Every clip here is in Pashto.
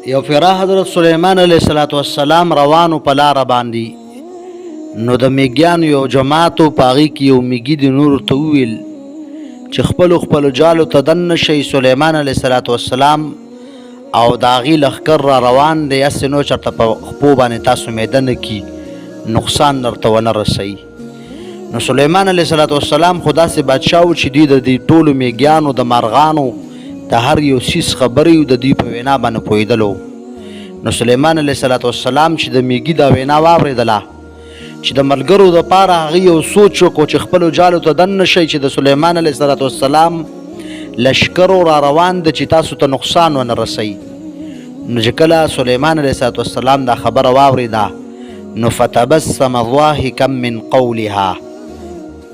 یو فره حضرت سلیمان علیه السلام روانو په لاره باندې نو د میږیانو یو جماعتو په هغې کې یو میږي د نورو ته وویل چې خپلو جالو ته دننه شئ. سلیمان علیه السلام او د هغې لښکر را روان دی، هسې نو چېرته په خپو باندې تاسو میده نه کي، نقصان درته ونه رسوي. نو سلیمان علیه السلام خو داسې بادشاه و چې دوی د دې ټولو میږیانو د مارغانو د هر یو څیز خبرې د دوی په وینا باندې پوهېدلو. نو سلیمان علیه السلام چې د میږي دا وینا واورېدله چې د ملګرو دپاره هغې یو سوچ وکړو چې خپلو جالو ته دننه شئ چې د سلیمان علیه السلام لشکرو را روان ده چې تاسو ته نقصان ونه رسوي. نو چې کله سلیمان علیه السلام دا خبره واورېده نو فتبسم ضاحکا من قولها،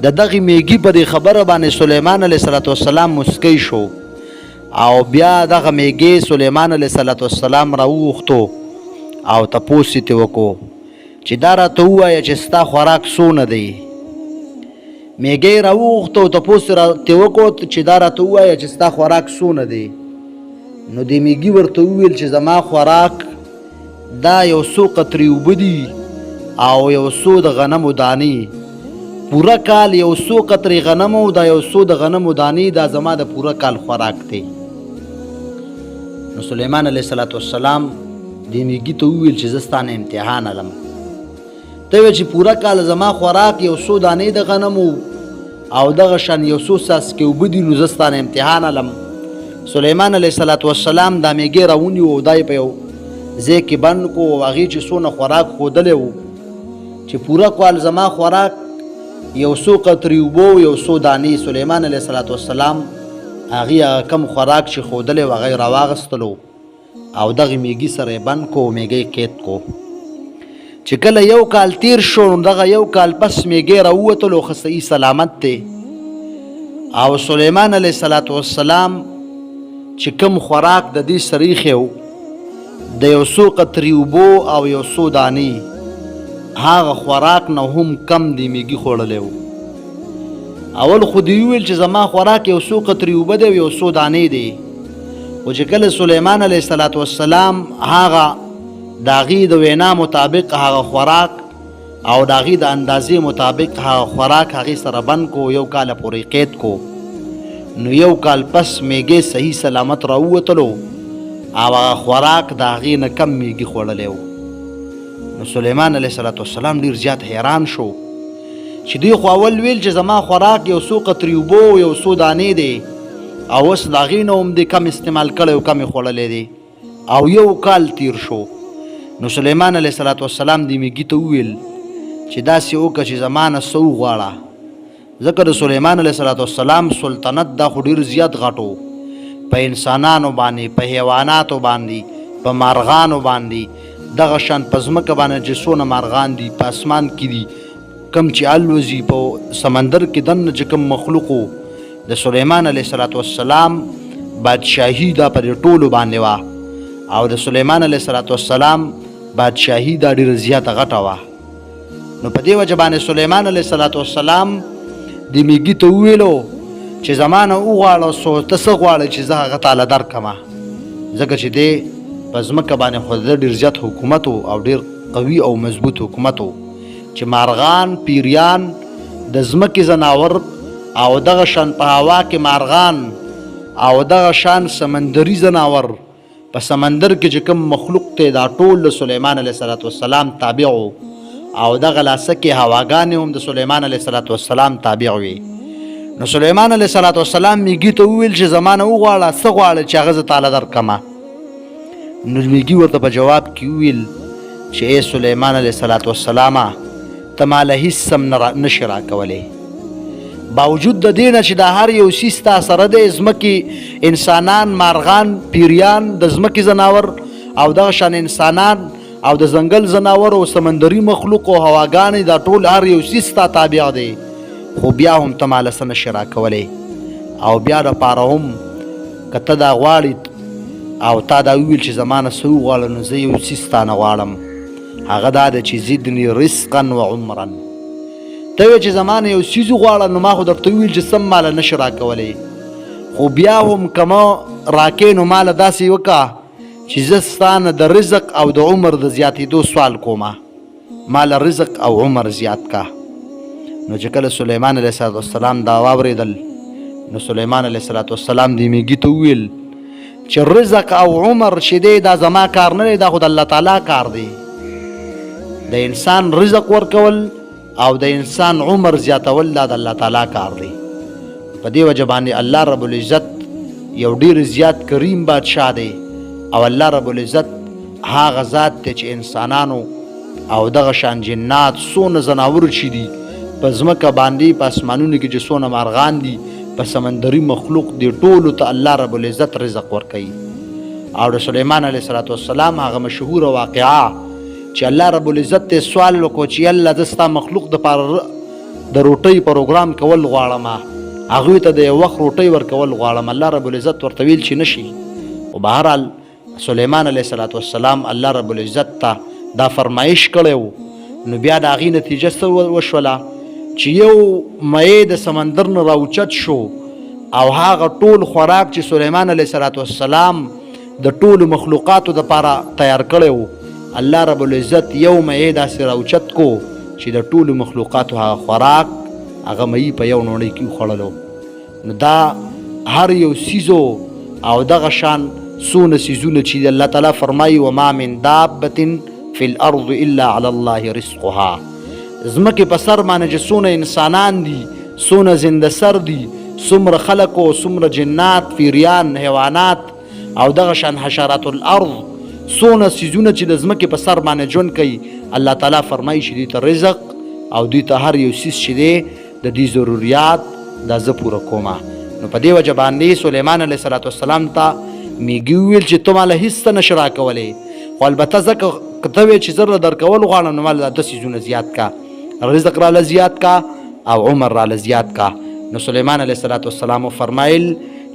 د دغې میږي په دې خبره باندې سلیمان علیه السلام مسکی شو او بیا دغه میږي سلیمان علیه السلام راوغوښتو او تپوس یې ترې وکړو چې دا راته ووایه چې ستا خوراک څونه دی. میږی راوغوښته او تپوس یې ترې وکړو چې دا راته ووایه چې ستا خوراک څونه دی. نو دې میږي ورته وویل چې زما خوراک دا یو څو قطرې اوبه دي او یو څو د غنمو دانې. پوره کال یو څو قطرې غنمو دا یو څو د غنمو دانې دا زما د پوره کال خوراک دی. نو سلیمان علیه السلام دې میږي ته وویل چې زه ستا نه امتحان علم. ته ویل چې پوره کال زما خوراک یو څو دانې د غنمو او دغه شان یو څو څاڅکې اوبه دي، نو زه ستا نه امتحان علم. سلیمان علیه السلام دا میږی راونیو او دا یې په یو ځای کې بند کړو او هغې چې څونه خوراک ښودلی و چې پوره کال زما خوراک یو څو قطرې اوبه یو څو دانې. سلیمان علیه السلام هغې کم خوراک چې ښودلی و هغه یې راواغېستلو او دغې میږي سره یې بند کړو، میږی قید کړو. چې کله یو کال تیر شو نو دغه یو کال پس میږی راووتلو، ښه صحیح سلامت دی. او سلیمان علیه السلام چې کوم خوراک د دې سره ایښی و د یو څو قطرې اوبو او یو څو دانې، هغه خوراک نه هم کم دی میږي خوړلی و. اول خو دې وویل چې زما خوراک یو څو قطرې اوبه دی او یو څو دانې دی، خو چې کله سلیمان علیه السلام هغه د هغې د وینا مطابق هغه خوراک او د هغې د اندازې مطابق هغه خوراک هغې سره بند کو، یو کاله پورې قید کو. نو یو کال پس میږی صحیح سلامت راووتلو او هغه خوراک د هغې نه کم میږي خوړلی و. نو سلیمان علیه السلام ډېر زیات حیران شو چې دوی خو اول ویل چې زما خوراک یو څو قطرې اوبه او یو څو دانې دی او اوس د هغې نه هم دې کم استعمال کړی او کم یې خوړلی دی او یو کال تیر شو. نو سلیمان علیه السلام دې میږي ته وویل چې داسې وکړه چې زما نه څه وغواړه، ځکه د سلیمان علیه السلام سلطنت دا خو ډېر زیات غټو، په انسانانو باندې، په حیواناتو باندې، په مارغانو باندې، دغه شان په ځمکه باندې چې څونه مارغان دي، په اسمان کې دي کم چې الوځي، په سمندر کې دننه چې کوم مخلوق و، د سلیمان علیه السلام بادشاهي دا په دې ټولو باندې وه او د سلیمان علیه السلام بادشاهي دا ډېره زیاته غټه وه. نو په دې وجه باندې سلیمان علیه السلام دې میږي ته وویلو چې زما نه وغواړه ته څه غواړې چې زه هغه تاله درکړمه، ځکه چې دی په ځمکه باندې خو د ډېر زیات حکومت او ډېر قوي او مضبوط حکومت و چې مارغان، پیریان، د ځمکې ځناور او دغه شان په هوا کې مارغان او دغه شان سمندري ځناور، په سمندر کې چې کوم مخلوق دی دا ټول د سلیمان علیه السلام تابع و او دغه لاسکې هواګانې هم د سلیمان علیه السلام تابع وي. نو سلیمان علیه السلام میږي ته وویل چې زما نه وغواړه څه غواړه چې هغه زه تاله درکړمه. نو میږي ورته په جواب کې وویل چې ای سلیمان علیه السلامه ته ماله هېڅ سم نشي راکولی، باوجود د دې نه چې دا هر یو څیز ستا سره دی، ځمکې انسانان، مارغان، پیریان، د ځمکې ځناور او دغه شان انسانان او د ځنګل ځناور او سمندري مخلوق او هواګانې دا ټول هر یو څیز ستا تابع دی، خو بیا هم ته ماله څه نشي راکولی. او بیا دپاره هم که ته دا غواړې او تا دا وویل چې زما نه څه وغواړه نو زه یو څیز ستا نه غواړم، هغه دا ده چې زدني رزقا و عمرا. ته وایې چې زما نه یو څیز وغواړه نو ما خو درته وویل چې سم ماله نشي راکولی، خو بیا هم که ما راکې نو ماله داسې وکړه چې زه ستانه د رزق او د عمر د زیاتېدو سوال کومه، مال رزق او عمر زیات کا. نو چې کله سلیمان علیه السلام دا واورېدل، نو سلیمان علیه السلام دې میږي ته وویل چې رزق او عمر چې دی دا زما کار نه دی، دا خو د الله تعالی کار دی. د انسان رزق ورکول او د انسان عمر زیاتول دا د الله تعالی کار دی. په دې وجه باندې الله رب العزت یو ډیر زیات کریم بادشاه دی، او الله رب العزت هغه ذات دی چې انسانانو او دغه شان جنات څونه زناور چې دي په ځمکه باندې، په اسمانونو کې چې څونه مارغان دي، په سمندري مخلوق دی، ټولو ته الله رب العزت رزق ورکوي. او د سلیمان علیه السلام هغه مشهوره واقعه چې الله رب العزت ته سوال وکړو چې الله زه ستا مخلوق دپاره د روټۍ پروګرام کول غواړم، هغوی ته د یو وخت روټۍ ورکول غواړم. الله رب العزت ورته ویل چې نشي. خو بهرحال سلیمان علیه السلام الله رب العزت ته دا فرمایش کړی، نو بیا د هغې نتیجه څه وشوله چې یو مې د سمندر نه راوچت شو، او هغه ټول خوراک چې سلیمان علیه السلام د ټولو مخلوقاتو دپاره تیار کړی و، الله رب العزت یو مې داسې راوچت کو چې د ټولو مخلوقاتو هغه خوراک هغه مې په یو نوڼۍ کې وخوړلو. نو دا هر یو سیزو او دغه شان څونه سیزونه چې الله تعالی فرمایي وما من دابة فی الارض الا علی الله رزقها، ځمکې په سر باندې چې څونه انسانان دي، څونه زنده سر دي، څومره خلک او څومره جنات، پیریان، حیوانات او دغه شان حشرات الارض، څونه سیزونه چې د ځمکې په سر باندې ژوند کوي، الله تعالی فرمایي چې دوی ته رزق او دوی ته هر یو سیز چې دی د دې ضروریات دا زه پوره کومه. نو په دې وجه باندې سلیمان علیه السلام ته میږي وویل چې ته ماله هېڅ څه نشې راکولی، خو البته ځکه که ته ویې چې زه له درکول غواړم نو ماله دا 2 سیزونه زیات کا، رزق راله زیات کا او عمر راله زیات کا. نو سلیمان علیه السلام فرمایل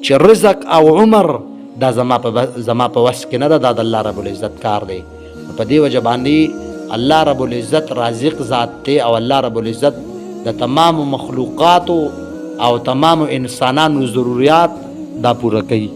چې رزق او عمر دا زما په وس کې نه ده، دا د الله رب العزت کار دی. په دې وجه باندې الله رب العزت رازق ذات دی، او الله رب العزت د تمام مخلوقاتو او تمام انسانانو ضروریات دا پوره کوي.